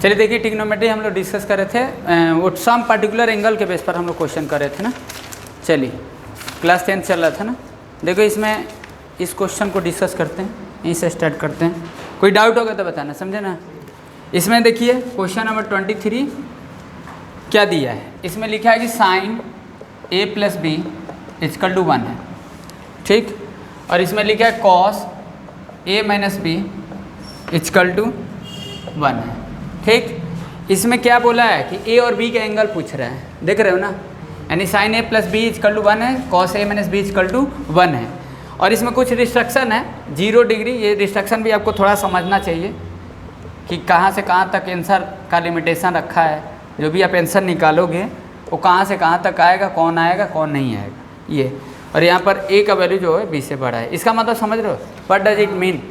चलिए देखिए, ट्रिग्नोमेट्री हम लोग डिस्कस कर रहे थे, वो सम पर्टिकुलर एंगल के बेस पर हम लोग क्वेश्चन कर रहे थे ना। चलिए क्लास 10 चल रहा था ना। देखो इसमें इस क्वेश्चन को डिस्कस करते हैं, यहीं से स्टार्ट करते हैं। कोई डाउट होगा तो बताना, समझे ना। इसमें देखिए क्वेश्चन नंबर 23 क्या दिया है। इसमें लिखा है कि sine a plus b equal to 1 है, ठीक। और इसमें लिखा है cos a minus b equal to 1 है, ठीक। इसमें क्या बोला है कि a और b का एंगल पूछ रहा है, देख रहे हो ना। यानी sine a plus b equal to 1 है, cos a minus b equal to 1 है। और इसमें कुछ रिस्ट्रक्शन है 0 डिग्री। ये रिस्ट्रक्शन भी आपको थोड़ा समझना चाहिए कि कहाँ से कहाँ तक आंसर का लिमिटेशन रखा है। जो भी आप आंसर निकालोगे वो कहाँ से कहाँ तक आएगा, कौन आएगा कौन नहीं आएगा ये। और यहाँ पर a का वैल्यू जो है b से बड़ा है। इसका मतलब समझ रहे हो, what does it mean,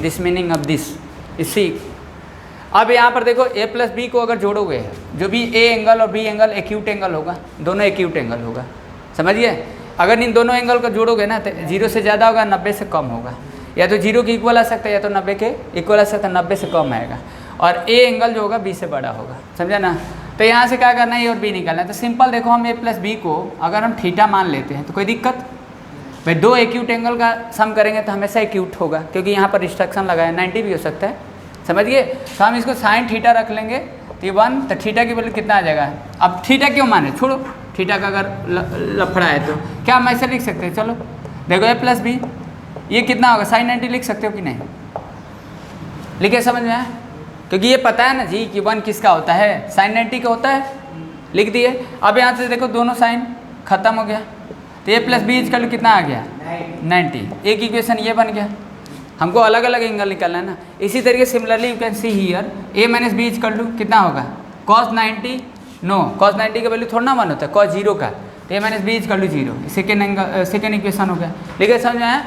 this meaning of this. इसी अब यहाँ पर देखो a प्लस बी को अगर जोड़ोगे, जो भी a एंगल और b एंगल एक्यूट एंगल होगा, दोनों एक्यूट एंगल होगा, समझिए। अगर इन दोनों एंगल को जोड़ोगे ना तो 0 से ज़्यादा होगा, 90 से कम होगा। या तो 0 के इक्वल आ सकता है या तो 90 के इक्वल आ सकता है, 90 से कम आएगा। और a एंगल जो होगा b से बड़ा होगा, समझा ना। तो यहाँ से क्या करना है, a और b निकालना है। तो सिंपल देखो, हम a प्लस बी को अगर हम थीटा मान लेते हैं तो कोई दिक्कत भाई, दो एक्यूट एंगल का सम करेंगे तो हमेशा एक्यूट होगा, क्योंकि यहाँ पर रिस्ट्रक्शन लगा है, 90 भी हो सकता है, समझिए। तो हम इसको साइन थीटा रख लेंगे तो 1, तो थीटा की वैल्यू कितना आ जाएगा। अब थीटा क्यों माने, छोड़ो थीटा का अगर लफड़ा है तो क्या हम ऐसे लिख सकते हैं। चलो देखो a प्लस बी ये कितना होगा, साइन 90 लिख सकते हो कि नहीं, लिखे समझ में आया। क्योंकि ये पता है ना जी कि 1 किसका होता है, साइन 90 का होता है, लिख दिए। अब यहाँ से देखो दोनों साइन खत्म हो गया, तो a plus b equal to कितना आ गया 90। एक इक्वेशन ये बन गया। हमको अलग अलग एंगल निकालना है ना। इसी तरीके similarly you can see here a minus b equal to कितना होगा, cos 90, नो cos 90 का वैल्यू थोड़ा ना 1 होता है, cos 0 का, तो a minus b equal to 0। Second equation हो गया, लिखे समझ में आया।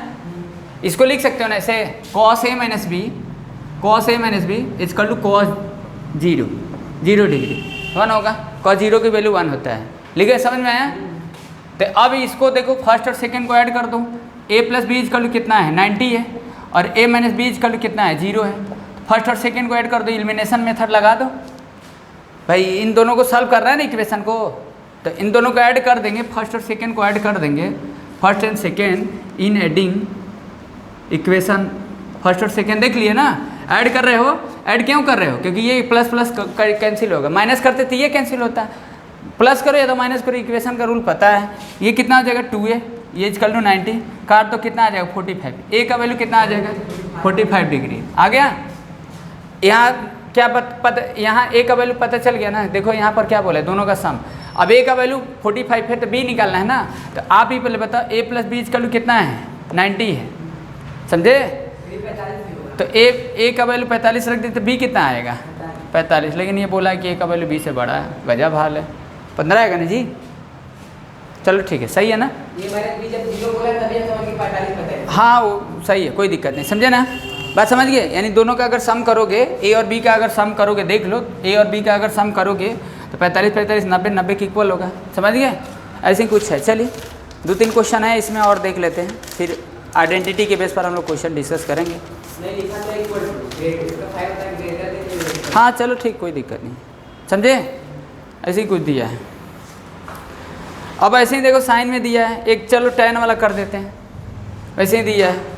इसको लिख सकते हो ना ऐसे, cos a minus b equal to cos 0 degree 1 होगा, cos 0 की वैल्यू 1 होता है, लिखे समझ में आया। तो अब इसको देखो फर्स्ट और सेकंड को ऐड कर दो, a plus b equal to कितना है 90 है, और a minus b equal to कितना है 0 है। फर्स्ट और सेकंड को ऐड कर दो, एलिमिनेशन मेथड लगा दो भाई। इन दोनों को सॉल्व कर रहा है ना इक्वेशन को, तो इन दोनों को ऐड कर देंगे, फर्स्ट और सेकंड को ऐड कर देंगे, first and second in adding equation. First और सेकंड देख लिए ना, ऐड कर रहे हो। ऐड क्यों कर रहे हो, क्योंकि ये प्लस प्लस कैंसिल होगा, माइनस करते तो ये कैंसिल होता है, प्लस करो या तो माइनस करो, इक्वेशन का रूल पता है। ये कितना हो जाएगा 2a, ये इक्वल टू 90, काट तो कितना आ जाएगा 45, a का वैल्यू कितना आ जाएगा 45 डिग्री आ गया। यहाँ क्या पता, यहाँ a का वैल्यू पता चल गया ना। देखो यहाँ पर क्या बोला है, दोनों का सम। अब a का वैल्यू 45 है तो b निकालना है ना। तो आप ही पहले बताओ a plus b equal to कितना है 90 है, समझे। तो a का वैल्यू 45 रख दी तो b कितना आएगा 45। लेकिन ये बोला है कि a का वैल्यू b से बड़ा है, गजब हाल है। 15 आएगा ना जी, चलो ठीक है, सही है ना। ये मैंने जब 0 बोला तभी समझ गए 45 पता है। हाँ वो सही है, कोई दिक्कत नहीं, समझे ना बात, समझ गए। यानी दोनों का अगर सम करोगे, a और b का अगर सम करोगे, देख लो a और b का अगर सम करोगे तो 45 90 के इक्वल होगा, समझ गए। ऐसे ही कुछ है। चलिए 2-3 क्वेश्चन है इसमें और देख लेते हैं, फिर आइडेंटिटी के बेस पर हम लोग क्वेश्चन डिस्कस करेंगे। नहीं लिखा तो इक्वल टू ग्रेड, इसका 5 तक ग्रेटर देंगे। हाँ चलो ठीक, कोई दिक्कत नहीं, समझे। ऐसे ही कुछ दिया है। अब ऐसे ही देखो साइन में दिया है एक, चलो tan वाला कर देते हैं, वैसे ही दिया है।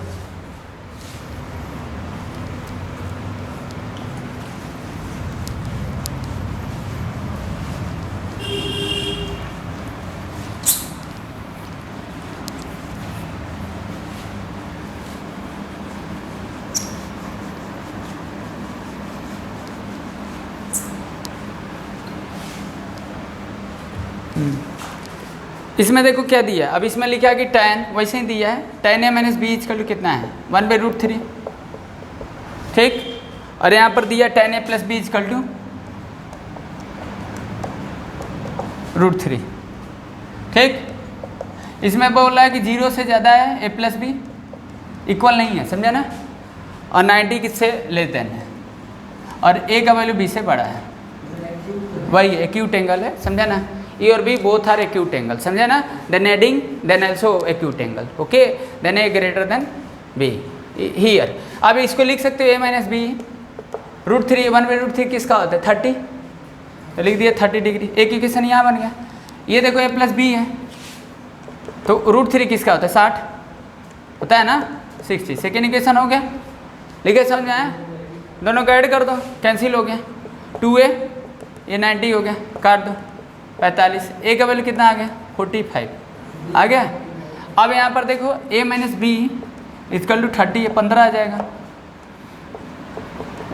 इसमें देखो क्या दिया है। अब इसमें लिखा है कि tan, वैसे ही दिया है tan a minus b equal to कितना है 1/√3, ठीक। और यहाँ पर दिया tan a plus b equal to √3, ठीक। इसमें बोल रहा है कि 0 से ज़्यादा है a प्लस बी, इक्वल नहीं है, समझा ना। और 90 किससे लेते हैं, और a का वैल्यू b से बड़ा है, वही एक्यूट एंगल है, समझा ना। ए और b both are acute angle, समझे ना। Then adding then also acute angle, okay. Then a greater than b here. अब इसको लिख सकते हो a माइनस बी √3 1/√3 किसका होता है 30, तो लिख दिया 30 डिग्री। एक इक्वेशन यहाँ बन गया। ये देखो a + b है, तो √3 किसका होता है 60 होता है ना 60। सेकेंड इक्वेशन हो गया, लिखे समझ में आया? दोनों को ऐड कर दो, कैंसिल हो गया। 2a ये 90 हो गया, काट दो 45। a का वैल्यू कितना आ गया 45 आ गया। अब यहाँ पर देखो a - b = 30, ये 15 आ जाएगा,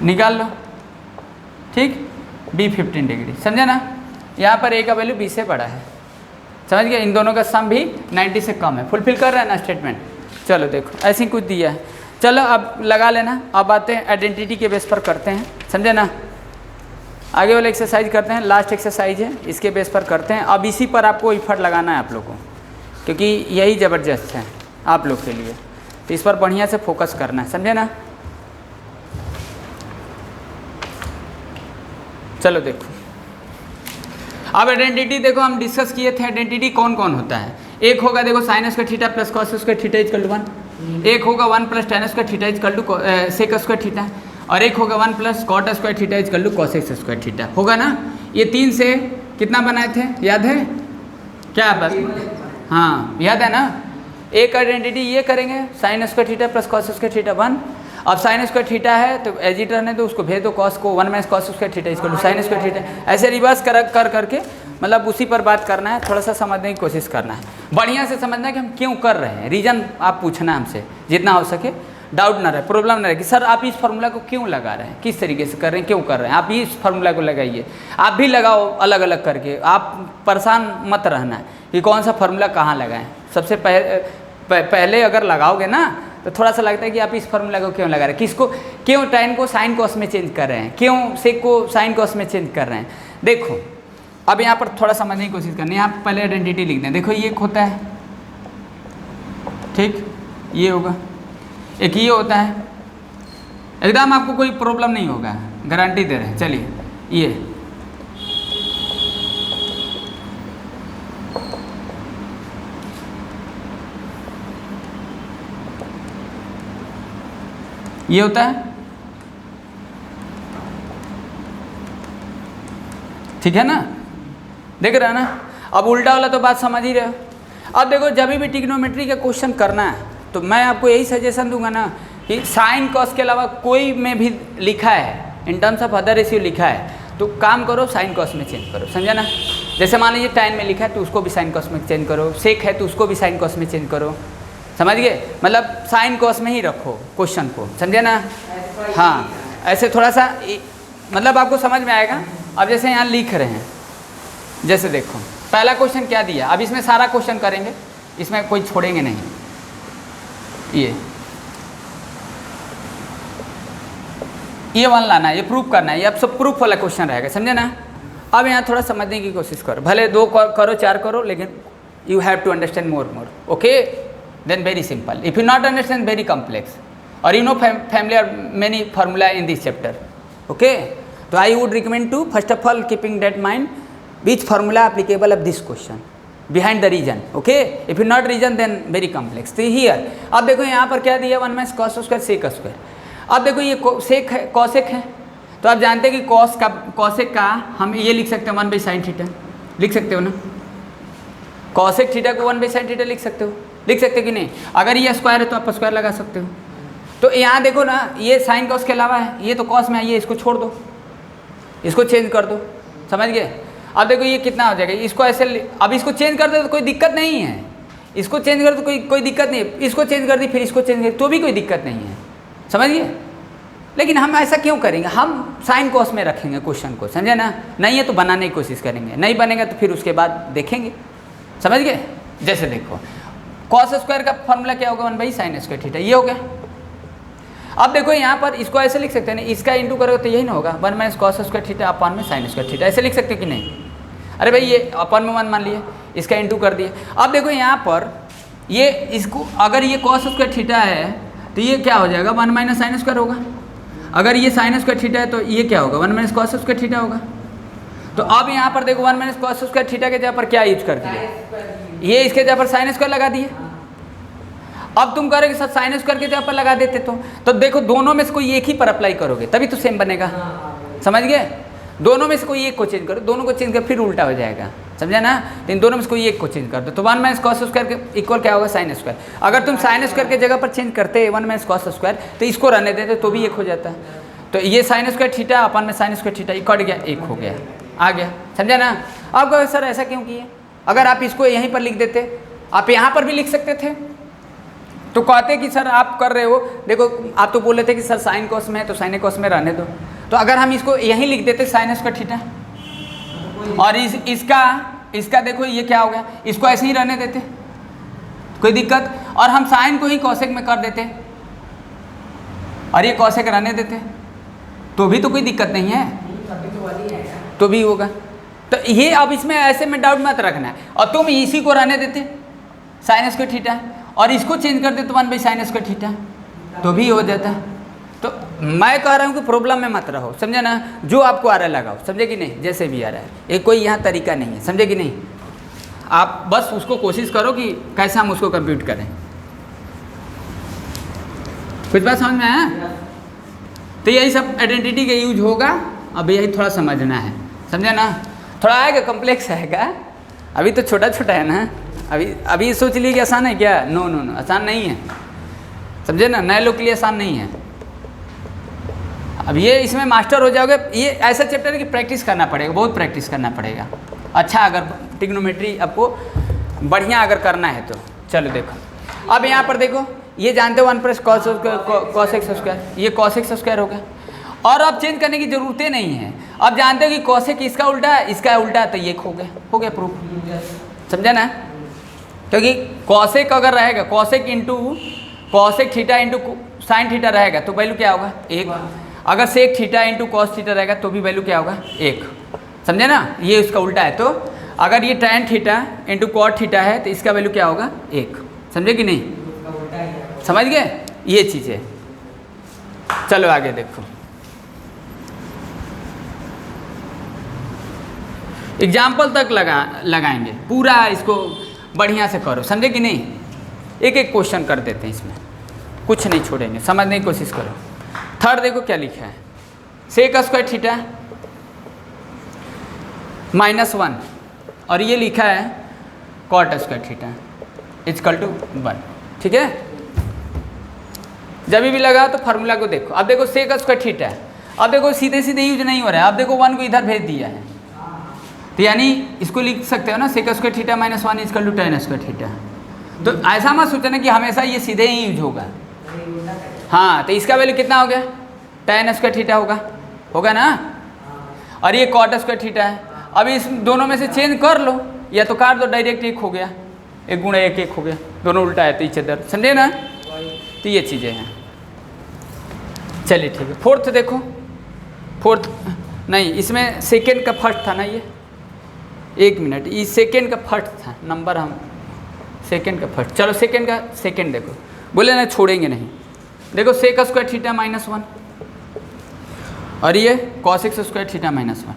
निकाल लो। ठीक, b 15 डिग्री, समझे ना? यहाँ पर a का वैल्यू b से बड़ा है, समझ गए? इन दोनों का सम भी 90 से कम है। फुलफिल कर रहा है ना स्टेटमेंट? चलो देखो ऐसे ही कुछ दिया है। चलो अब लगा लेना। अब आते हैं आइडेंटिटी के बेस पर करते हैं, समझे ना? आगे वाले एक्सरसाइज करते हैं, लास्ट एक्सरसाइज है, इसके बेस पर करते हैं। अब इसी पर आपको इफर्ट लगाना है आप लोगों को, क्योंकि यही ज़बरदस्त है आप लोग के लिए, तो इस पर बढ़िया से फोकस करना है, समझे ना? चलो देखो, अब आइडेंटिटी देखो हम डिस्कस किए थे। आइडेंटिटी कौन कौन होता है? एक होगा देखो sin² थीटा + cos² थीटा = 1, एक होगा 1 + tan² थीटा = sec² थीटा, और एक होगा 1 + cot² थीटा = cos² थीटा, होगा ना? ये 3 से कितना बनाए थे, याद है क्या बस? हाँ याद है ना? एक आइडेंटिटी ये करेंगे sin² थीटा + cos² थीटा 1। अब sin² थीटा है तो एज इट रहने तो उसको भेज दो cos को, 1 - cos² थीटा = sin² थीटा। ऐसे रिवर्स कर करके मतलब उसी पर बात करना है, थोड़ा सा समझने की कोशिश करना है, बढ़िया से समझना है कि हम क्यों कर रहे हैं। रीज़न आप पूछना है हमसे जितना हो सके, डाउट ना रहे, प्रॉब्लम ना रहे कि सर आप इस फार्मूला को क्यों लगा रहे हैं, किस तरीके से कर रहे हैं, क्यों कर रहे हैं। आप इस फार्मूला को लगाइए, आप भी लगाओ अलग अलग करके, आप परेशान मत रहना है कि कौन सा फार्मूला कहाँ लगाएं। सबसे पहले अगर लगाओगे ना तो थोड़ा सा लगता है कि आप इस फार्मूला को क्यों लगा रहे हैं, किसको, क्यों tan को sin cos में चेंज कर रहे हैं, क्यों sec को sin cos में चेंज कर रहे हैं। देखो अब यहाँ पर थोड़ा समझने की कोशिश करनी है। आप पहले आइडेंटिटी लिख दें। देखो ये एक होता है, ठीक, ये होगा, एक ये होता है, एकदम आपको कोई प्रॉब्लम नहीं होगा, गारंटी दे रहे हैं। चलिए ये होता है, ठीक है ना? देख रहे हैं ना? अब उल्टा वाला तो बात समझ ही रहे हो। अब देखो जब भी ट्रिग्नोमेट्री का क्वेश्चन करना है तो मैं आपको यही सजेशन दूंगा ना कि साइन कॉस के अलावा कोई में भी लिखा है in terms of other ratio लिखा है तो काम करो साइन कॉस में चेंज करो, समझा ना? जैसे मान लीजिए tan में लिखा है तो उसको भी साइन कॉस में चेंज करो, सेक है तो उसको भी साइन कॉस में चेंज करो, समझ गए? मतलब साइन कॉस में ही रखो क्वेश्चन को, समझे ना? हाँ, ऐसे थोड़ा सा मतलब आपको समझ में आएगा। अब जैसे यहाँ लिख रहे हैं, जैसे देखो पहला क्वेश्चन क्या दिया, अब इसमें सारा क्वेश्चन करेंगे, इसमें कोई छोड़ेंगे नहीं। ये 1 लाना है, ये प्रूफ करना है, ये अब सब प्रूफ वाला क्वेश्चन रहेगा, समझे ना? अब यहाँ थोड़ा समझने की कोशिश करो, भले 2 करो 4 करो, लेकिन you have to understand more, okay? Then very simple, if you not understand very complex, और you no familiar many formula in this chapter, okay? तो I would recommend to first of all keeping that mind which formula applicable of this question behind the region, okay? If you not region then very complex. तो here अब देखो यहाँ पर क्या दिया 1 - cos² sec²। अब देखो ये सेक है, कॉसेक है, तो आप जानते हैं कि कॉसेक का हम ये लिख सकते हैं 1/sin थीटा, लिख सकते हो ना? कॉसेक थीटा को 1/sin थीटा लिख सकते हो, लिख सकते हो कि नहीं? अगर ये स्क्वायर है तो आप स्क्वायर लगा सकते हो। तो यहाँ देखो ना, ये साइन कॉस के अलावा है, ये तो कॉस में है, ये इसको छोड़ दो, इसको चेंज कर दो, समझ गए? अब देखो ये कितना हो जाएगा, इसको ऐसे, अब इसको चेंज कर दो तो कोई दिक्कत नहीं है, इसको चेंज कर दो कोई दिक्कत नहीं है, इसको चेंज कर दी फिर इसको चेंज कर तो भी कोई दिक्कत नहीं है, समझ गए? लेकिन हम ऐसा क्यों करेंगे, हम साइन कॉस में रखेंगे क्वेश्चन को, समझे ना? नहीं है तो बनाने की कोशिश करेंगे, नहीं बनेगा तो फिर उसके बाद देखेंगे, समझ गए? जैसे देखो cos² का फॉर्मूला क्या होगा 1/sin² थीटा, ये हो गया। अब देखो यहाँ पर इसको ऐसे लिख सकते हैं ना, इसका इंटू करोगे तो यही ना होगा 1 - cos² थीटा अपॉन में sin² थीटा, ऐसे लिख सकते कि नहीं? अरे भाई ये अपॉन में 1 मान लिए, इसका इंटू कर दिए। अब देखो यहाँ पर ये इसको अगर ये cos² थीटा है तो ये क्या हो जाएगा 1 - sin² होगा, अगर ये sin² थीटा है तो ये क्या होगा 1 - cos² थीटा होगा। तो अब यहाँ पर देखो 1 - cos² थीटा के जगह पर क्या यूज कर दिया, ये इसके जगह पर sin² लगा दिए। अब तुम करोगे सर साइन स्क्वायर के जगह पर लगा देते तो देखो दोनों में से कोई एक ही पर अप्लाई करोगे तभी तो सेम बनेगा, समझ गए। दोनों में से कोई एक को चेंज करो, दोनों को चेंज कर फिर उल्टा हो जाएगा, समझा ना। इन दोनों में से कोई एक को चेंज कर दो तो 1 माइनस कॉस स्क्वायर के इक्वल क्या होगा, साइन स्क्वायर। अगर तुम साइन स्क्वायर के जगह पर चेंज करते 1 माइनस कॉस स्क्वायर तो इसको रहने देते तो भी एक हो जाता। तो ये साइन स्क्वायर थीटा अपन में साइन स्क्वायर थीटा कट गया, एक हो गया, आ गया, समझा ना। आप कहोगे सर ऐसा क्यों किए, अगर आप इसको यहीं पर लिख देते, आप यहाँ पर भी लिख सकते थे। तो कहते कि सर आप कर रहे हो, देखो आप तो बोल रहे थे कि सर साइन कॉस में है तो साइन कॉस में रहने दो। तो अगर हम इसको यहीं लिख देते साइन स्क्वायर थीटा और इसका देखो ये क्या हो गया, इसको ऐसे ही रहने देते, कोई दिक्कत। और हम साइन को ही कॉसेक में कर देते और ये कॉसेक रहने देते तो भी तो कोई दिक्कत नहीं है, तो भी होगा। तो ये अब इसमें ऐसे में डाउट मत रखना है। और तुम इसी को रहने देते साइन स्क्वायर थीटा और इसको चेंज कर देते 1 बाई साइन स्क्वायर थीटा तो भी हो जाता। तो मैं कह रहा हूँ कि प्रॉब्लम में मत रहो, समझे ना। जो आपको आ रहा है लगाओ, समझे कि नहीं, जैसे भी आ रहा है, ये कोई यहाँ तरीका नहीं है, समझे कि नहीं। आप बस उसको कोशिश करो कि कैसे हम उसको कंप्यूट करें। कुछ बात समझ में आया। तो यही सब आइडेंटिटी का यूज होगा, अब यही थोड़ा समझना है, समझे ना। थोड़ा आएगा, कॉम्प्लेक्स आएगा, अभी तो छोटा छोटा है ना। अभी सोच लिए कि आसान है क्या, नो नो नो, आसान नहीं है, समझे ना। नए लोग के लिए आसान नहीं है। अब ये इसमें मास्टर हो जाओगे, ये ऐसा चैप्टर है कि प्रैक्टिस करना पड़ेगा, बहुत प्रैक्टिस करना पड़ेगा। अच्छा अगर ट्रिग्नोमेट्री आपको बढ़िया अगर करना है तो चलो देखो। अब यहाँ पर देखो, ये जानते हो 1 प्लस कॉस एक्स स्क्वायर, ये कॉस एक्स स्क्वायर हो गया। और अब चेंज करने की जरूरतें नहीं है। अब जानते हो कि कॉसेक इसका उल्टा है, इसका उल्टा है, तो ये हो गया प्रूफ, समझा ना। क्योंकि कॉसेक अगर रहेगा, cosec into cosec theta into sine theta रहेगा तो वैल्यू क्या होगा, 1। अगर sec theta into cos theta रहेगा तो भी वैल्यू क्या होगा, 1, समझे ना। ये उसका उल्टा है। तो अगर ये tan theta into cot theta है तो इसका वैल्यू क्या होगा, 1, समझे कि नहीं, समझ गए ये चीज़ें। चलो आगे देखो, एग्जाम्पल तक लगाएंगे, पूरा इसको बढ़िया से करो, समझे कि नहीं। एक एक क्वेश्चन कर देते हैं, इसमें कुछ नहीं छोड़ेंगे, समझने की कोशिश करो। थर्ड देखो क्या लिखा है, सेक स्क्वायर थीटा -1 और ये लिखा है cot square theta equal to 1, ठीक है। जब भी लगा तो फार्मूला को देखो। अब देखो सेक स्क्वायर थीटा है, अब देखो सीधे सीधे यूज नहीं हो रहा है। अब देखो 1 को इधर भेज दिया है, तो यानी इसको लिख सकते हो ना, sec square theta -1 equal to tan square theta. तो ऐसा मत सोचना कि हमेशा ये सीधे ही यूज होगा। हाँ, तो इसका वैल्यू कितना हो गया, टैन स्क्वायर थीटा होगा ना। और ये कॉट स्क्वायर थीटा है। अब इस दोनों में से चेंज कर लो, या तो काट दो, डायरेक्ट 1 हो गया, 1 गुणा 1 1 हो गया, दोनों उल्टा है तो इच इधर, समझे ना। तो ये चीज़ें हैं। चलिए ठीक है। फोर्थ देखो, फोर्थ नहीं, इसमें सेकेंड का फर्स्ट था ना, ये 1 मिनट, ये सेकेंड का फर्स्ट था नंबर, हम सेकेंड का फर्स्ट। चलो सेकेंड का सेकेंड देखो, बोले ना छोड़ेंगे नहीं। देखो सेक स्क्वायर थीटा -1 और ये कॉस एक्स स्क्वायर थीटा -1,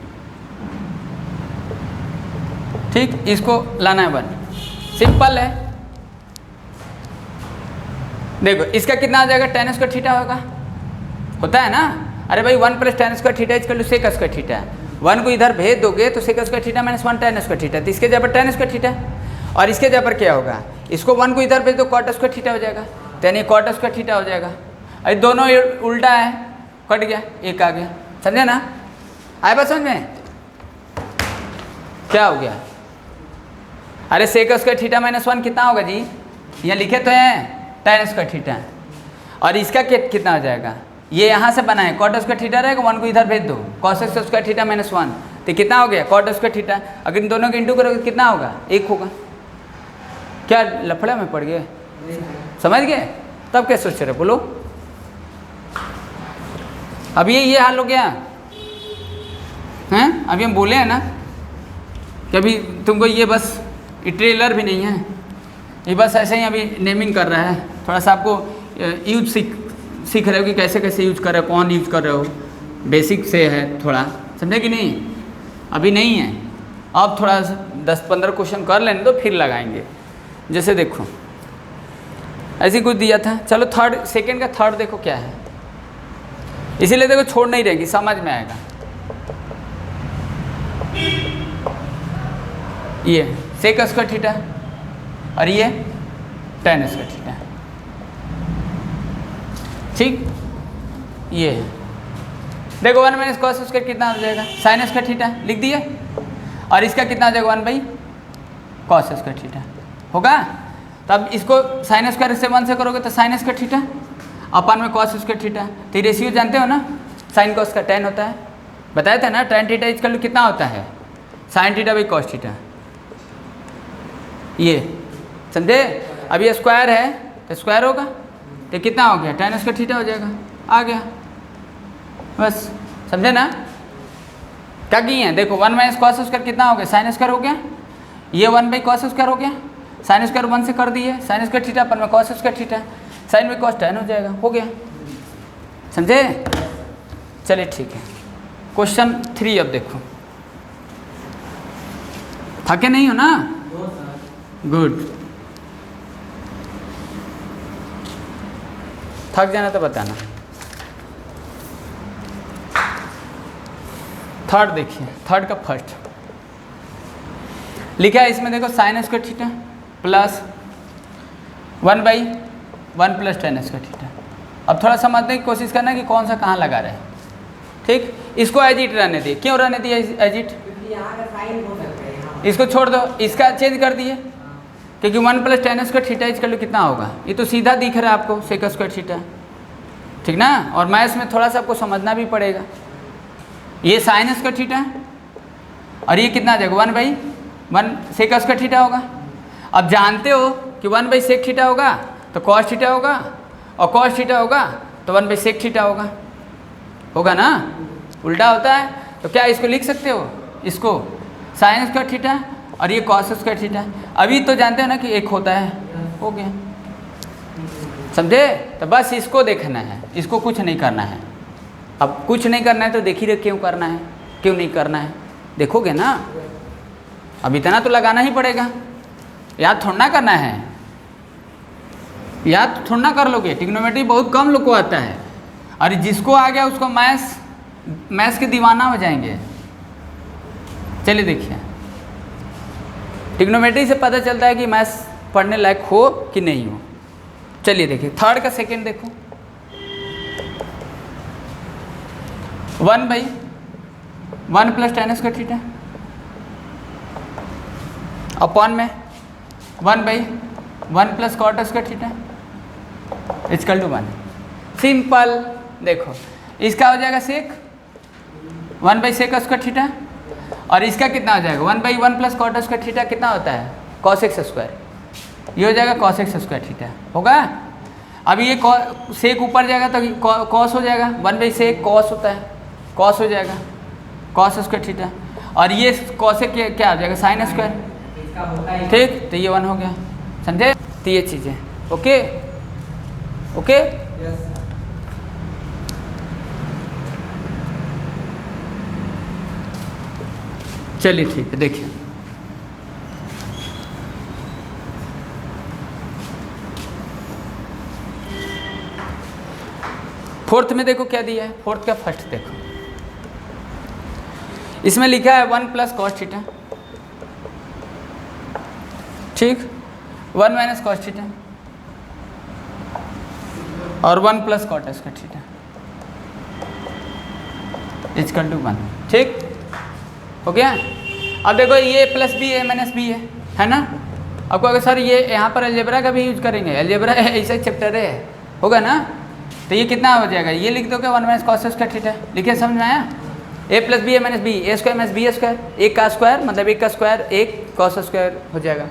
ठीक। इसको लाना है 1, सिंपल है। देखो इसका कितना आ जाएगा, टैन स्क्वायर थीटा होता है ना। अरे भाई 1 plus tan square theta equal to sec square theta. 1 को इधर भेज दोगे तो sec square theta -1 tan square theta, तो इसके जगह पर टैन स्क्वायर थीटा। और इसके जगह पर क्या होगा, इसको 1 को इधर भेज दो, कॉट स्क्वायर थीटा हो जाएगा, तो यानी कॉट स्क्वायर थीटा हो जाएगा। अरे दोनों उल्टा है, कट गया, 1 आ गया, समझे ना। आए बात समझ में, क्या हो गया। अरे सेक स्क्वायर थीटा -1 कितना होगा जी, यहाँ लिखे तो हैं टैन स्क्वायर थीटा। और इसका कितना हो जाएगा, ये यहाँ से बनाए कॉट स्क्वायर थीटा रहेगा, 1 को इधर भेज दो, कॉस स्क्वायर थीटा -1, तो कितना हो गया कॉट स्क्वायर थीटा। अगर इन दोनों के इंटू करोगे कितना होगा, 1 होगा। क्या लफड़ा में पड़ गए, समझ गए। तब क्या सोच रहे बोलो। अब ये हाल हो गया हैं। अभी हम बोले हैं ना कि अभी तुमको ये बस ये ट्रेलर भी नहीं है, ये बस ऐसे ही अभी नेमिंग कर रहा है। थोड़ा सा आपको यूज सीख रहे हो कि कैसे कैसे यूज कर रहे हो, कौन यूज कर रहे हो, बेसिक से है थोड़ा, समझे कि नहीं। अभी नहीं है, अब थोड़ा सा 10-15 क्वेश्चन कर लेने तो फिर लगाएंगे। जैसे देखो ऐसी कुछ दिया था। चलो थर्ड, सेकेंड का थर्ड देखो क्या है, इसीलिए देखो छोड़ नहीं रहेगी, समझ में आएगा। ये सेक स्क्वायर थीटा और ये tan स्क्वायर थीटा, ठीक। ये है, देखो 1 माइनस कॉस स्क्वायर कितना हो जाएगा, साइन स्क्वायर थीटा लिख दिए, और इसका कितना हो जाएगा 1 बाई कॉस स्क्वायर थीटा होगा। तब इसको साइन स्क्वायर से 1 से करोगे तो साइन स्क्वायर थीटा अपन में कॉस स्क्वायर थीटा। तो रेशियो जानते हो ना, साइन कॉस का tan होता है, बताया था ना, tan थीटा इक्वल कितना होता है, sine theta by cos theta. ये समझे। अब ये स्क्वायर है तो स्क्वायर होगा, तो कितना हो गया, tan स्क्वायर थीटा हो जाएगा, आ गया बस, समझे ना। क्या किए हैं, देखो 1 माइनस कॉस स्क्वायर कितना हो गया, साइन स्क्वायर हो गया, ये 1 बाई कॉस स्क्वायर हो गया, साइन स्क्वायर 1 से कर दिए, साइन स्क्वायर थीटा पर में cos square theta, sine by cos tan हो जाएगा, हो गया, समझे। चलिए ठीक है, क्वेश्चन 3 अब देखो, थके नहीं हो ना, गुड। थक जाना तो बताना। थर्ड देखिए, थर्ड का फर्स्ट लिखा है इसमें, देखो sign square theta plus 1 by 1 plus tan square theta. अब थोड़ा समझने की कोशिश करना कि कौन सा कहाँ लगा रहे हैं, ठीक। इसको एज इट रहने दिए, क्यों रहने दिए एज इट, इसको छोड़ दो, इसका चेंज कर दिए, क्योंकि 1 प्लस tan स्क्वायर थीटा इसका कितना होगा, ये तो सीधा दिख रहा है आपको, सेक स्क्वायर थीटा, ठीक ना। और मैथ्स में थोड़ा सा आपको समझना भी पड़ेगा। ये साइन स्क्वायर थीटा और ये कितना आ जाएगा, 1 बाई 1 सेक स्क्वायर थीटा होगा। अब जानते हो कि 1 बाई सेक थीटा होगा तो कॉस थीटा होगा, और कॉस थीटा होगा तो 1 बाई सेक थीटा होगा, होगा ना, उल्टा होता है। तो क्या इसको लिख सकते हो, इसको साइन स्क्वायर थीटा और ये कॉस स्क्वायर थीटा। अभी तो जानते हो ना कि एक होता है, हो गया, समझे। तो बस इसको देखना है, इसको कुछ नहीं करना है। अब कुछ नहीं करना है तो देख ही रहे क्यों करना है, क्यों नहीं करना है, देखोगे ना। अब इतना तो लगाना ही पड़ेगा, याद थोड़ा ना करना है, याद थोड़ा ना कर लोगे। ट्रिग्नोमेट्री बहुत कम लोग को आता है, और जिसको आ गया उसको मैथ्स के दीवाना हो जाएंगे। चलिए देखिए, ट्रिग्नोमेट्री से पता चलता है कि मैथ्स पढ़ने लायक हो कि नहीं हो। चलिए देखिए, थर्ड का सेकेंड देखो, 1 by 1 plus tan square theta upon में 1 by 1 plus cot square theta equal to 1। Simple, देखो इसका हो जाएगा sec 1 by sec square theta, और इसका कितना हो जाएगा 1 by 1 plus cot square theta कितना होता है, कॉस एक्स स्क्वायर, ये हो जाएगा कॉस एक्स स्क्वायर थीटा, होगा। अब ये सेक ऊपर जाएगा तो कॉस हो जाएगा, 1 बाई सेक कॉस होता है, कॉस हो जाएगा कॉस स्क्वायर थीटा, और ये कॉस क्या हो जाएगा साइन स्क्वायर, ठीक। तो ये 1 हो गया, समझे। तो ये चीज़ें ओके ओके। चलिए ठीक है, देखिए फोर्थ में देखो क्या दिया है, फोर्थ का फर्स्ट देखो, इसमें लिखा है 1 प्लस कॉस थीटा, ठीक, 1 माइनस कॉस थीटा और 1 plus cot square theta equal to 1, ठीक हो गया। अब देखो ये प्लस बी है माइनस बी है ना। अब कहोगे सर ये यहाँ पर अलजेब्रा का भी यूज करेंगे, अलजेब्रा ऐसा चैप्टर है, होगा ना। तो ये कितना हो जाएगा, ये लिख दो क्या 1 माइनस कॉस स्क्वायर थीटा, लिखिए, समझ में आया। ए plus B A minus B, A square minus B square, एक का स्क्वायर मतलब एक का स्क्वायर एक कॉस स्क्वायर हो जाएगा,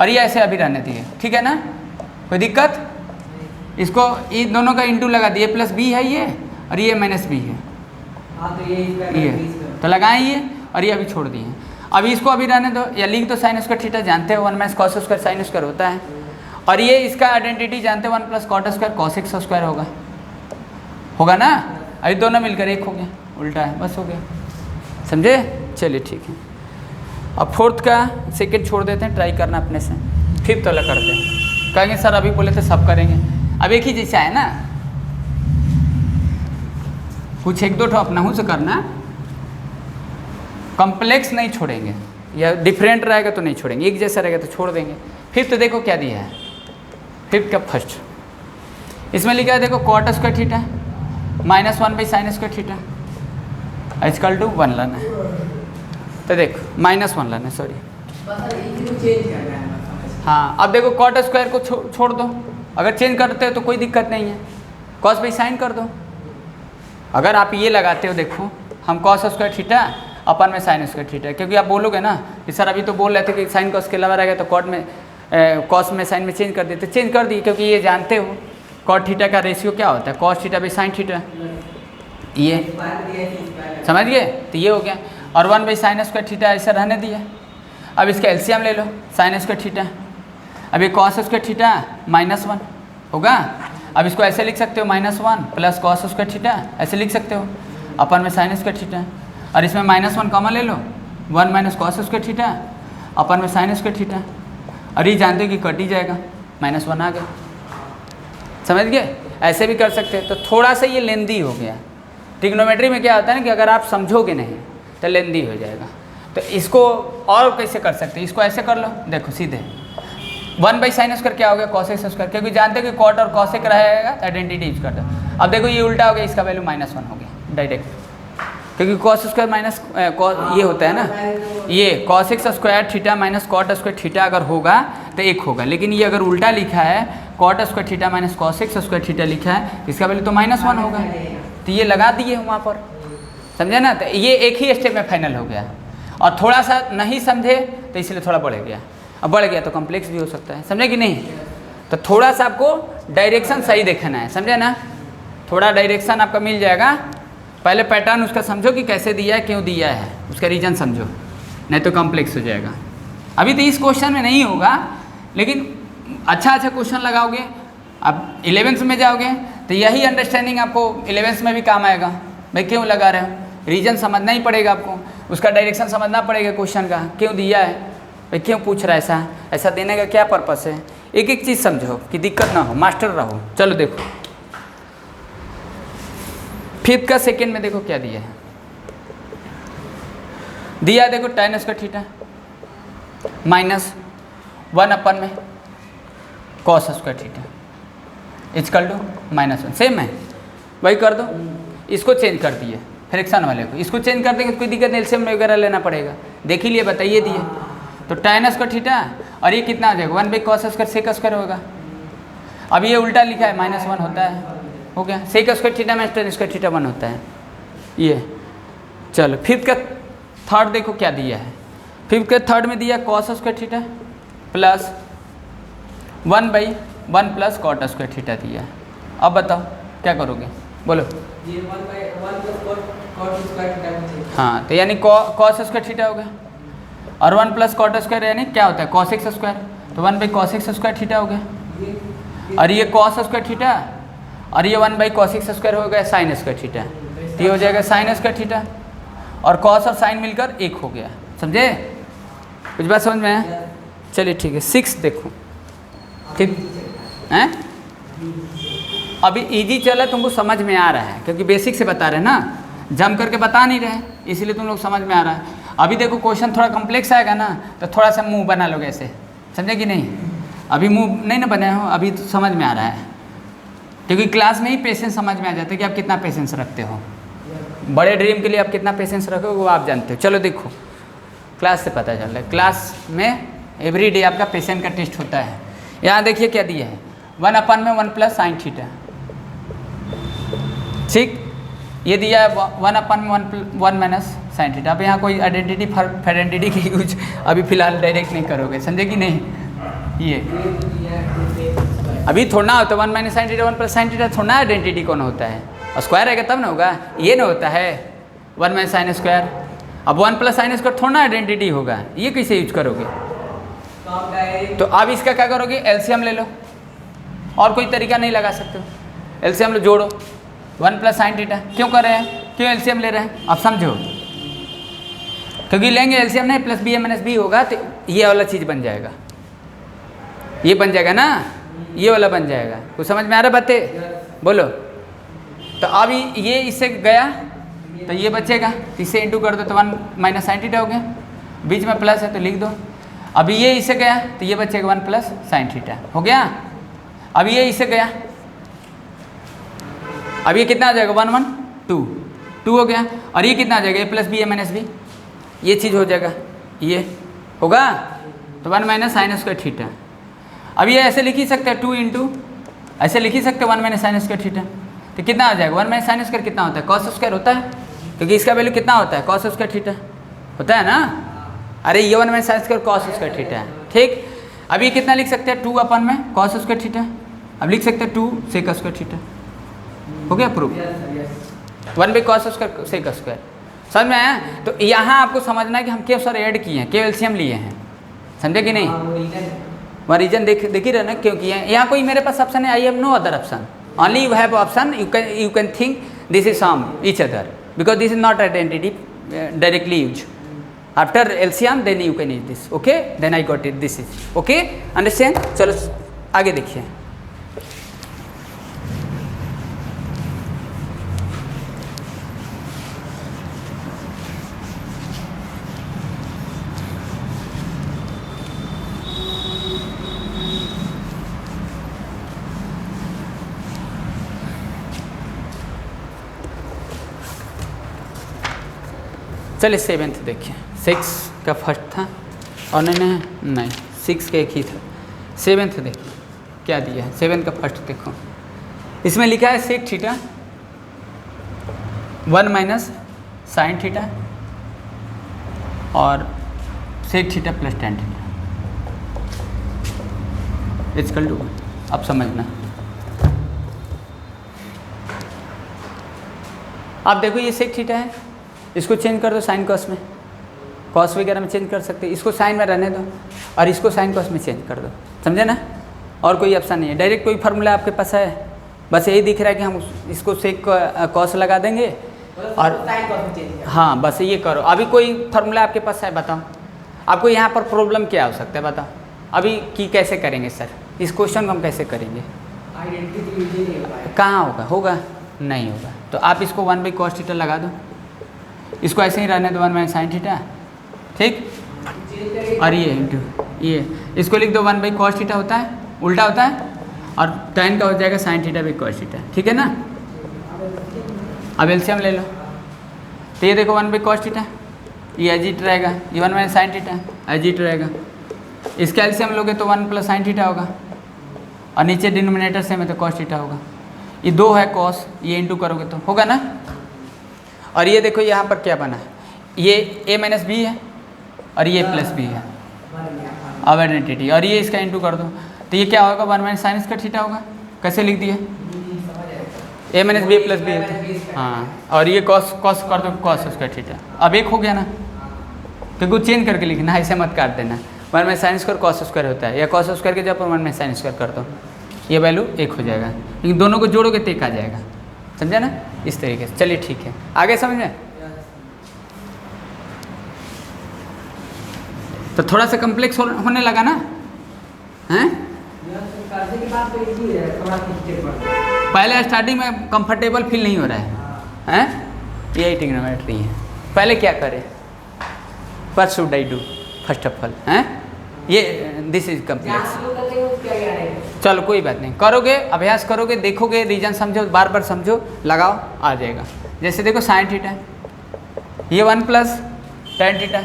और ये ऐसे अभी रहने दिए, ठीक है ना, कोई दिक्कत। इसको ये दोनों का इंटू लगा दिए, प्लस बी है ये और ये माइनस बी है, ये तो लगाएं ये, और ये अभी छोड़ दिए। अब इसको अभी रहने दो, या लिख दो साइन स्क्वायर थीटा, जानते हो 1 minus cos square sine square होता है, और ये इसका आइडेंटिटी जानते हो 1 plus cot square cos X square होगा ना। अभी दोनों मिलकर एक हो गया, उल्टा है, बस हो गया, समझे। चलिए ठीक है, अब फोर्थ का सेकेंड छोड़ देते हैं, ट्राई करना अपने से, फिफ्थ वाला करते हैं। कहेंगे सर अभी बोले थे सब करेंगे, अब एक ही जैसा है ना, कुछ एक दो ठो अपना से करना, कॉम्प्लेक्स नहीं छोड़ेंगे, या डिफरेंट रहेगा तो नहीं छोड़ेंगे, एक जैसा रहेगा तो छोड़ देंगे। फिफ्थ देखो क्या दिया है, फिफ्थ का फर्स्ट इसमें लिखा है देखो cot square theta -1 sine square theta equal to 1 लाना है, तो देखो -1 लाना है, सॉरी चेंज करना है। हाँ। अब देखो कॉट स्क्वायर को छोड़ दो, अगर चेंज करते हो तो कोई दिक्कत नहीं है, कॉस बाई साइन कर दो। अगर आप ये लगाते हो देखो हम कॉस स्क्वायर थीटा अपन में साइन स्क्वायर थीटा, क्योंकि आप बोलोगे ना कि सर अभी तो बोल रहे थे कि साइन कॉस के अलावा रहेगा तो कॉट में कॉस में साइन में चेंज कर देते, चेंज कर दिए, क्योंकि ये जानते हो कॉट थीटा का रेशियो क्या होता है, cos theta by sine theta, ये समझ गए, तो ये हो गया। और 1 बाई साइन स्क्वायर थीटा ऐसा रहने दिया। अब इसका एलसीएम ले लो, साइन स्क्वायर थीटा, अब ये कॉस स्क्वायर थीटा -1 होगा। अब इसको ऐसे लिख सकते हो -1 प्लस कॉस स्क्वायर थीटा, ऐसे लिख सकते हो अपन में साइन स्क्वायर थीटा, और इसमें -1 कॉमन ले लो, 1 माइनस कॉस स्क्वायर थीटा अपन में साइन स्क्वायर थीटा, और ये जानते हो कि कट ही जाएगा, -1 आ गया, समझ गए। ऐसे भी कर सकते हैं, तो थोड़ा सा ये लेंदी हो गया। ट्रिग्नोमेट्री में क्या होता है ना कि अगर आप समझोगे नहीं तो लेंदी हो जाएगा। तो इसको और कैसे कर सकते हैं, इसको ऐसे कर लो, देखो सीधे 1 बाई साइन स्क्वायर क्या हो गया, कॉस स्क्वायर, क्योंकि जानते हो कि कॉट और कॉसेक रहेगा तो आइडेंटिटी यूज करते हैं। अब देखो ये उल्टा हो गया, इसका वैल्यू -1 हो गया डायरेक्ट, क्योंकि कॉस स्क्वायर माइनस ये होता है ना, ये cos X square theta minus cot square theta अगर होगा तो 1 होगा, लेकिन ये अगर उल्टा लिखा है cot square theta minus cos X square theta लिखा है, इसका वैल्यू तो -1 होगा, तो ये लगा दिए वहाँ पर, समझे ना। तो ये एक ही स्टेप में फाइनल हो गया, और थोड़ा सा नहीं समझे तो इसलिए थोड़ा बढ़ गया, अब बढ़ गया तो कॉम्प्लेक्स भी हो सकता है, समझे कि नहीं। तो थोड़ा सा आपको डायरेक्शन सही देखना है, समझे ना, थोड़ा डायरेक्शन आपका मिल जाएगा। पहले पैटर्न उसका समझो कि कैसे दिया है, क्यों दिया है, उसका रीजन समझो, नहीं तो कॉम्प्लेक्स हो जाएगा। अभी तो इस क्वेश्चन में नहीं होगा, लेकिन अच्छा क्वेश्चन लगाओगे, अब 11th में जाओगे तो यही अंडरस्टैंडिंग आपको 11th में भी काम आएगा। भाई क्यों लगा रहे हो, रीजन समझना ही पड़ेगा आपको, उसका डायरेक्शन समझना पड़ेगा, क्वेश्चन का क्यों दिया है, भाई क्यों पूछ रहा है, ऐसा देने का क्या पर्पस है, एक एक चीज़ समझो कि दिक्कत ना हो, मास्टर रहो। चलो देखो फिफ्थ का सेकेंड में देखो क्या दिया है, दिया देखो tan स्क्वायर थीटा -1 अपन में cos square theta equal to -1, same है, वही कर दो। इसको चेंज कर दिए फ्रैक्शन वाले को, इसको चेंज कर देंगे तो कोई दिक्कत नहीं, एलसीएम वगैरह लेना पड़ेगा, देख ही लिए, बताइए दिए। तो tan स्क्वायर थीटा और ये कितना आ जाएगा 1 by cos square sec square होगा। अब ये उल्टा लिखा है -1 होता है, हो गया, सेक स्क्वायर थीटा में tan स्क्वायर थीटा 1 होता है ये। चलो फिफ्थ का थर्ड देखो क्या दिया है, फिफ्थ के थर्ड में दिया cos square theta plus 1 by 1 plus cot square theta दिया। अब बताओ क्या करोगे, बोलो। ये 1 प्लस कॉट स्क्वायर थीटा, हाँ, तो यानी कॉस स्क्वायर थीटा हो गया, और 1 प्लस कॉट स्क्वायर यानी क्या होता है कॉस एक्स स्क्वायर, तो 1 by cos X square theta हो गया, और ये कॉस स्क्वायर थीटा और ये 1 बाई कॉस एक्स स्क्वायर हो गया साइन स्क्वायर थीटा, तो ये हो जाएगा साइन स्क्वायर थीटा, और कॉस और साइन मिलकर 1 हो गया, समझे, कुछ बात समझ में है। चलिए ठीक है, 6 देखो, ठीक है, अभी इजी चला, तुमको समझ में आ रहा है, क्योंकि बेसिक से बता रहे हैं ना, जम करके बता नहीं रहे, इसलिए तुम लोग समझ में आ रहा है। अभी देखो क्वेश्चन थोड़ा कॉम्प्लेक्स आएगा ना, तो थोड़ा सा मुंह बना लोगे ऐसे, समझे कि नहीं, अभी मुंह नहीं ना बनाए हो, अभी तो समझ में आ रहा है, क्योंकि क्लास में ही पेशेंस समझ में आ जाता है कि आप कितना पेशेंस रखते हो, बड़े ड्रीम के लिए आप कितना पेशेंस रखोगे वो आप जानते हो। चलो देखो क्लास से पता चल रहा है, क्लास में एवरीडे आपका पेशेंट का टेस्ट होता है। यहाँ देखिए क्या दिया है 1 अपन में 1 प्लस साइन थीटा, ठीक, ये दिया है 1 अपन में 1 माइनस साइन थीटा। अब यहाँ कोई आइडेंटिटी फेरेंटिटी की यूज अभी फिलहाल डायरेक्ट नहीं करोगे, समझे कि नहीं, ये अभी थोड़ा होता है 1 minus sine theta 1 plus sine theta, थोड़ा आइडेंटिटी कौन होता है, और स्क्वायर रहेगा तब ना होगा, ये ना होता है 1 माइनस साइन स्क्वायर, अब 1 प्लस साइन स्क्वायर थोड़ा आइडेंटिटी होगा, ये कैसे यूज करोगे। तो अब इसका क्या करोगे, एलसीएम ले लो, और कोई तरीका नहीं लगा सकते हो, एलसीएम लो, जोड़ो 1 प्लस साइन थीटा, क्यों कर रहे हैं, क्यों एलसीएम ले रहे हैं, अब समझो, क्योंकि लेंगे एलसीएम नहीं प्लस बी माइनस बी होगा तो ये वाला चीज़ बन जाएगा, ये बन जाएगा ना, ये वाला बन जाएगा। कुछ समझ में आ रहा बातें? बोलो। तो अब ये इससे गया तो ये बचेगा, तो इससे इंटू कर दो तो 1 माइनस साइन थीटा हो गया, बीच में प्लस है तो लिख दो। अभी ये इससे गया तो ये बचेगा 1 प्लस साइन थीटा हो गया। अब ये इससे गया, अब ये कितना आ जाएगा 1 1 2 हो गया। और ये कितना आ जाएगा a plus B A minus B, ये चीज़ हो जाएगा, ये होगा तो 1 माइनस साइन स्क्वायर थीटा। अब ये ऐसे लिख ही सकते हैं 2 इंटू, ऐसे लिख ही सकते हैं 1 माइनस साइन स्क्वायर थीटा। तो कितना आ जाएगा 1 माइनस साइन स्क्वायर कितना होता है कॉस स्क्वायर होता है, क्योंकि इसका वैल्यू कितना होता है कॉस स्क्वायर थीटा होता है ना। अरे ये 1 minus sine square cos square theta है, ठीक। अब ये कितना लिख सकते हैं 2 अपन में कॉस स्क्वायर थीटा, अब लिख सकते हैं 2 सेक स्क्वायर थीटा, हो गया proof. 1 by cos square sec square, समझ में आया? तो यहाँ आपको समझना है कि हम केवल सर ऐड किए हैं, केवल एलसीएम लिए हैं, समझे कि नहीं? वहाँ रीजन देख ही रहे ना क्यों किए हैं। यहाँ कोई मेरे पास ऑप्शन है, I have no other option, only you have option, you can think this is sum each other because this is not identity directly use. After LCM then you can use this, okay, then I got it, this is okay, understand. चलो आगे देखिए। चलिए 7th देखिए, 6 का first था और नहीं 6 का एक ही था। 7th देखिए क्या दिया है, 7 का फर्स्ट देखो, इसमें लिखा है sec theta 1 minus sine theta और sec theta plus tan theta equal to, अब समझना। आप देखो ये सेक थीटा है, इसको चेंज कर दो साइन कॉस में, कॉस वगैरह में चेंज कर सकते, इसको साइन में रहने दो और इसको साइन कॉस में चेंज कर दो, समझे ना? और कोई ऑप्शन नहीं है, डायरेक्ट कोई फार्मूला आपके पास है, बस यही दिख रहा है कि हम इसको सेक कॉस लगा देंगे और हाँ बस ये करो। अभी कोई फार्मूला आपके पास है बताओ, आपको यहाँ पर प्रॉब्लम क्या हो सकता है बताओ, अभी की कैसे करेंगे सर, इस क्वेश्चन को हम कैसे करेंगे? कहाँ होगा, होगा नहीं होगा। तो आप इसको 1 बाई कॉस थीटा लगा दो, इसको ऐसे ही रहने दो 1 माइनस साइन थीटा, ठीक। और ये इंटू ये, इसको लिख दो 1 बाई कॉस थीटा होता है, उल्टा होता है, और tan का हो जाएगा sine theta by cos theta, ठीक है ना? अब एलसीएम ले लो, तो ये देखो 1 बाई कॉस थीटा, ये एजिट रहेगा, ये 1 माइनस साइन थीटा एजिट रहेगा, इसका एलसीएम लोगे तो 1 प्लस साइन थीटा होगा, और नीचे डिनोमिनेटर से में तो कॉस थीटा होगा, ये 2 है कॉस, ये इंटू करोगे तो होगा ना। और ये देखो यहाँ पर क्या बना है, ये a माइनस बी है और ये प्लस बी है, अब आइडेंटिटी, और ये इसका इंटू कर दो तो ये क्या होगा 1 माइनस साइन स्क्वायर थीटा होगा, कैसे लिख दिया a minus B plus B है, हाँ, और ये कॉस कॉस कर दो कॉस स्क्वायर थीटा, अब एक हो गया ना, क्योंकि चेंज करके लिखना, ऐसे मत काट देना, 1 minus sine square cos square होता है, या कॉस स्क्वायर के जब 1 माइनस साइन स्क्वायर कर दो, ये वैल्यू 1 हो जाएगा, लेकिन दोनों को जोड़ोगे तो 1 आ जाएगा, समझा ना? इस तरीके से। चलिए ठीक है, आगे समझ में? तो थोड़ा सा कम्प्लेक्स होने लगा ना, हैं? पहले स्टार्टिंग में कंफर्टेबल फील नहीं हो रहा है, हैं? ये ट्रिग्नोमेट्री है, पहले क्या करें, what should I do first of all, हैं? ये दिस इज कम्प्लेक्स, चलो कोई बात नहीं, करोगे अभ्यास करोगे, देखोगे, रीजन समझो, बार बार समझो, लगाओ, आ जाएगा। जैसे देखो साइन थीटा, ये 1 प्लस टेन थीटा,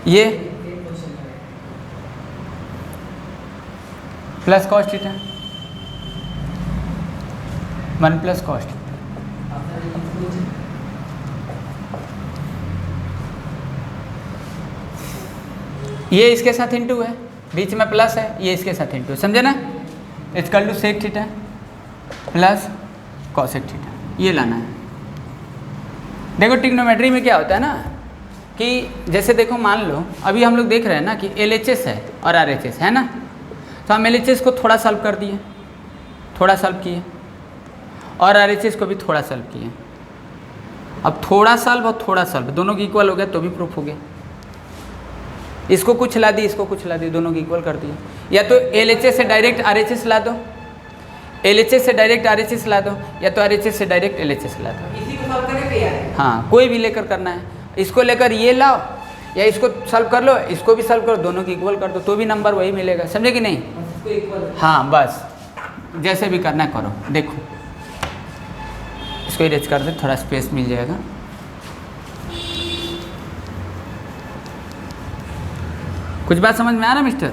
ये plus cos theta, 1 plus cos theta, ये इसके साथ इंटू है, बीच में प्लस है, ये इसके साथ इंटू, समझे ना? Equal to sec theta plus cosec theta, ये लाना है। देखो ट्रिग्नोमेट्री में क्या होता है ना कि जैसे देखो मान लो अभी हम लोग देख रहे हैं ना कि LHS है और RHS है ना, तो हम LHS को थोड़ा सॉल्व कर दिए, थोड़ा सॉल्व किए, और RHS को भी थोड़ा सॉल्व किए। अब थोड़ा सॉल्व और थोड़ा सॉल्व दोनों की इक्वल हो गया तो भी प्रूफ हो गया, इसको कुछ ला दी, इसको कुछ ला दी, दोनों की इक्वल कर दिए। या तो LHS से डायरेक्ट RHS ला दो, LHS से डायरेक्ट RHS ला दो, या तो RHS से डायरेक्ट LHS ला दो। इसी को सॉल्व करने पे यार। हाँ, कोई भी लेकर करना है। इसको लेकर ये लाओ या इसको सॉल्व कर लो, इसको भी सॉल्व करो, दोनों की इक्वल कर दो तो भी नंबर वही मिलेगा। समझे कि नहीं? इसको इक्वल। हाँ, बस जैसे भी करना है करो। देखो इसको इरेज कर दे, थोड़ा स्पेस मिल जाएगा। कुछ बात समझ में आ रहा मिस्टर?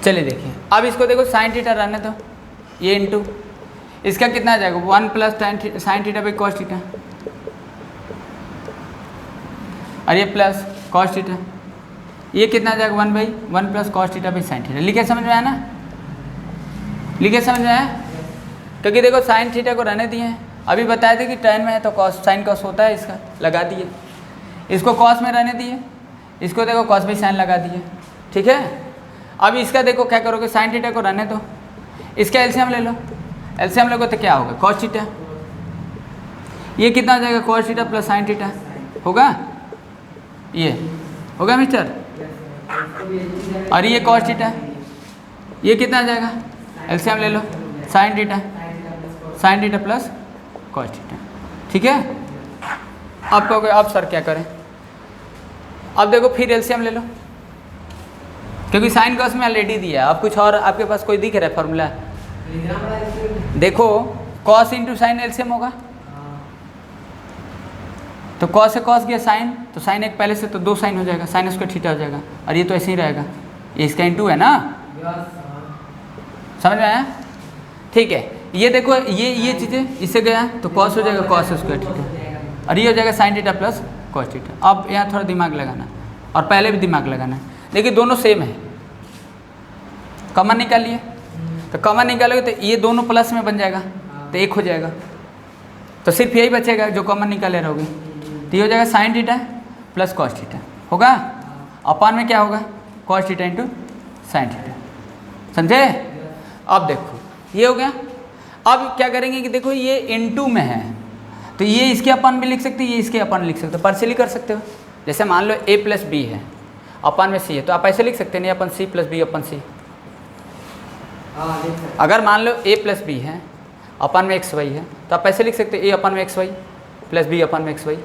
चलिए देखिए, अब इसको देखो साइन थीटा रहने दो, ये इंटू इसका कितना आ जाएगा 1 plus sine theta by cos theta, और ये प्लस कॉस थीटा, ये कितना आ जाएगा 1 plus cos theta by sine theta. लिखे समझ में आया ना? लिखे समझ में आया? क्योंकि देखो साइन थीटा को रहने दिए हैं, अभी बताए थे कि tan में है तो कॉस साइन कॉस होता है, इसका लगा दिए। इसको कॉस में रहने दिए, इसको देखो कॉस बाई साइन लगा दिए। ठीक है, अब इसका देखो क्या करोगे, साइन थीटा को रहने दो, इसका एलसीएम ले लो। एलसीएम लोगे तो क्या होगा कॉस थीटा, ये कितना हो जाएगा cos theta plus sine theta होगा, ये होगा मिस्टर। और ये कॉस थीटा, ये कितना आ जाएगा, एलसीएम ले लो, sine theta plus cos theta. ठीक है, अब कहोगे अब सर क्या करें? अब देखो फिर एलसीएम ले लो, क्योंकि साइन कॉस में ऑलरेडी दिया है। अब कुछ और आपके पास कोई दिख रहा है फॉर्मूला? देखो कॉस इंटू साइन एलसीएम होगा, तो कॉस से कॉस गया साइन, तो साइन एक पहले से तो 2 साइन हो जाएगा, साइन स्क्वायर थीटा हो जाएगा, और ये तो ऐसे ही रहेगा, ये इसका इंटू है ना। समझ में आया? ठीक है, ये देखो ये चीज़ें इससे गया तो कॉस हो जाएगा कॉस स्क्वायर थीटा, और ये हो जाएगा sign theta plus cos theta. अब यहाँ थोड़ा दिमाग लगाना, और पहले भी दिमाग लगाना है। देखिए दोनों सेम है, कॉमन निकालिए, तो कॉमन निकालोगे तो ये दोनों प्लस में बन जाएगा, तो 1 हो जाएगा, तो सिर्फ यही बचेगा जो कॉमन निकाले रहोगे, तो ये हो जाएगा sign theta plus cos theta होगा, अपान में क्या होगा cos theta into sine theta. समझे? अब देखो ये हो गया। अब क्या करेंगे कि देखो ये इंटू में है, तो ये इसके अपान भी लिख सकते हो, ये इसके अपान लिख सकते हो, पार्शियली कर सकते हो। जैसे मान लो a प्लस बी है, अपान में c है, तो आप ऐसे लिख सकते हैं, नहीं अपन c प्लस बी अपन c। अगर मान लो a प्लस बी है, अपान में एक्स वाई है, तो आप ऐसे लिख सकते हैं a अपान में एक्स वाई प्लस बी अपान में एक्स वाई,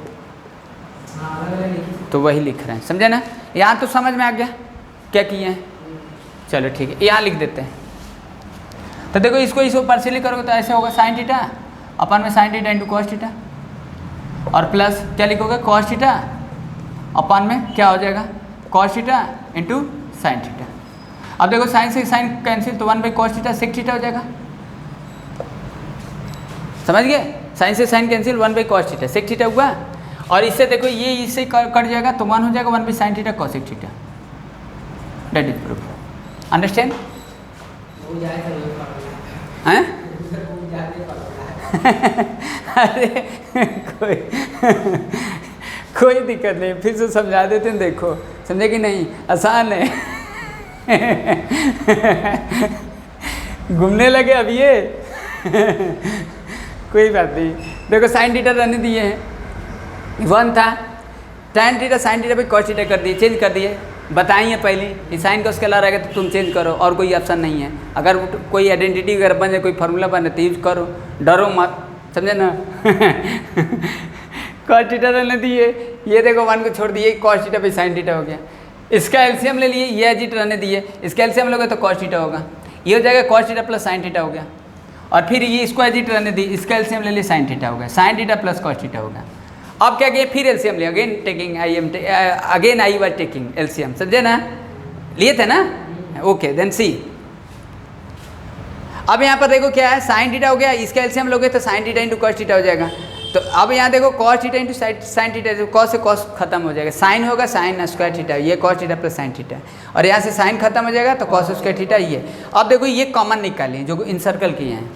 तो वही लिख रहे हैं। समझे ना? यहाँ तो समझ में आ गया क्या किए हैं? चलो ठीक है, यहाँ लिख देते हैं। तो देखो इसको पार्शियली करोगे तो ऐसे होगा साइन थीटा अपान में sine theta into cos theta, और प्लस क्या लिखोगे कॉस थीटा अपान में क्या हो जाएगा cos theta into sine theta. अब देखो साइन से साइन कैंसिल, तो 1 by cos theta sec theta हो जाएगा। समझ गए? साइन से sine cancel, 1 by cos theta sec theta हुआ, और इससे देखो ये इससे कट जाएगा, तो 1 हो जाएगा 1 by sine theta cosec theta. That is proof. Understand? हैं? अरे कोई दिक्कत नहीं, फिर से समझा देते हैं। देखो समझे कि नहीं? आसान है। घूमने लगे अब ये। कोई बात नहीं। देखो साइन थीटा रहने दिए हैं, 1 था, tan थीटा साइन थीटा पे कॉस थीटा कर दिए, चेंज कर दिए। बताइए पहले कि साइन कॉस के अलावा रहेगा तो तुम चेंज करो, और कोई ऑप्शन नहीं है। अगर कोई आइडेंटिटी अगर बन जाए, कोई फार्मूला बने तो यूज करो, डरो मत। समझे ना? कॉस थीटा रहने दिए, ये देखो 1 को छोड़ दिए, कॉस थीटा पे साइन थीटा हो गया। इसका एलसीएम ले लिए, ये एजिट रहने दिए, इसका एलसीएम लोगे तो कॉस थीटा होगा, ये हो जाएगा cos theta plus sine theta हो गया। और फिर ये इसको एजिट रहने दी, इसका एलसीएम ले लिए साइन थीटा हो गया, sign theta plus cos theta होगा। अब क्या किए, फिर एलसीएम लिया, again I was taking LCM. समझे ना? लिए थे ना? ओके देन सी। अब यहाँ पर देखो क्या है, साइन थीटा हो गया, इसका एलसीएम लोगे तो sign theta into cos theta हो जाएगा। तो अब यहाँ देखो cos theta into sine theta, cos से कॉस खत्म हो जाएगा, साइन होगा साइन स्क्वायर थीटा, ये cos theta plus sign theta, और यहाँ से साइन खत्म हो जाएगा तो कॉस स्क्वायर थीटा ये। अब देखो ये कॉमन निकालिए जो इनसर्कल किए हैं,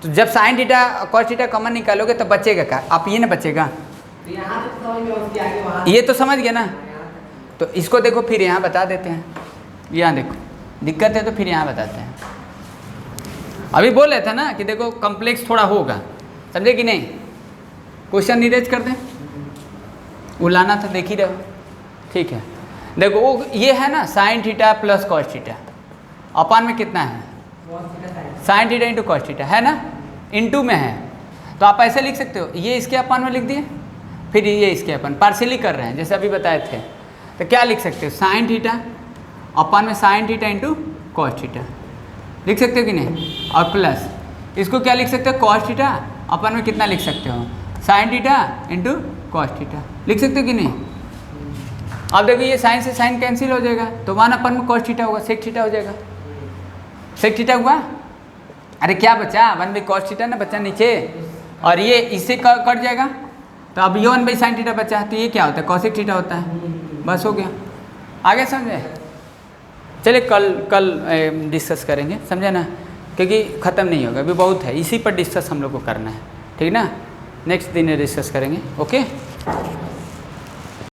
तो जब sine theta cos theta common निकालोगे तो बचेगा क्या? आप ये ना बचेगा, ये तो समझ गया ना? तो इसको देखो फिर यहाँ बता देते हैं, यहाँ देखो दिक्कत है तो फिर यहाँ बताते हैं। अभी बोल रहे थे ना कि देखो कॉम्प्लेक्स थोड़ा होगा, समझे कि नहीं? क्वेश्चन नीरेज कर दें, उलाना था, देख ही रहे हो। ठीक है, देखो वो ये है ना sine theta plus cos theta, अपान में कितना है sine theta into cos theta है ना, इनटू में है, तो आप ऐसे लिख सकते हो, ये इसके अपान में लिख दिए, फिर ये इसके अपान, पार्शियली कर रहे हैं जैसे अभी बताए थे, तो क्या लिख सकते हो साइन थीटा अपान में sine theta into cos theta लिख सकते हो कि नहीं, और प्लस इसको क्या लिख सकते हो कॉस थीटा अपान में कितना लिख सकते हो sign theta into cos theta लिख सकते हो कि नहीं। अब देखो ये साइन से साइन कैंसिल हो जाएगा, तो 1 अपन में कॉस थीटा होगा, सेक थीटा हो जाएगा, सेक थीटा हुआ, अरे क्या बचा 1 बाई कॉस थीटा ना बचा नीचे, और ये इससे कट जाएगा, तो अब ये 1 बाई साइन थीटा बचा, तो ये क्या होता है कॉसेक थीटा होता है, बस हो गया, आगे समझे। चलिए कल डिस्कस करेंगे, समझे ना, क्योंकि ख़त्म नहीं होगा, अभी बहुत है, इसी पर डिस्कस हम लोग को करना है, ठीक ना, नेक्स्ट दिन डिस्कस करेंगे, ओके।